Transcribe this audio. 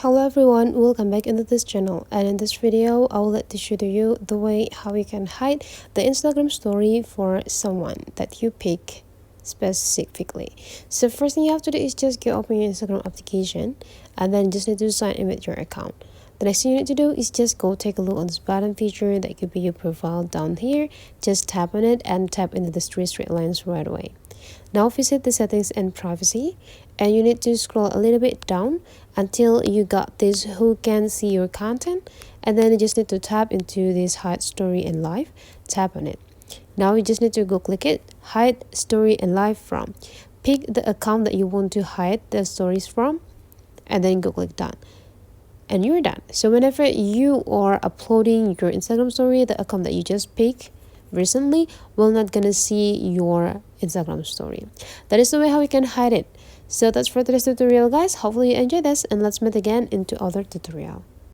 Hello everyone, welcome back into this channel, and in this video I will let to show you the way how you can hide the Instagram story for someone that you pick specifically. So first thing you have to do is just go open your Instagram application and then just need to sign in with your account. The next thing you need to do is just go take a look on this button feature that could be your profile down here. Just tap on it and tap into the three straight lines right away. Now visit the settings and privacy, and you need to scroll a little bit down until you got this who can see your content, and then you just need to tap into this hide story and live. Tap on it. Now you just need to go click it, hide story and live from. Pick the account that you want to hide the stories from, and then go click done. And you're done. So whenever you are uploading your Instagram story, the account that you just picked recently will not gonna see your Instagram story. That is the way how we can hide it. So that's for today's tutorial, guys. Hopefully you enjoyed this, and let's meet again into other tutorial.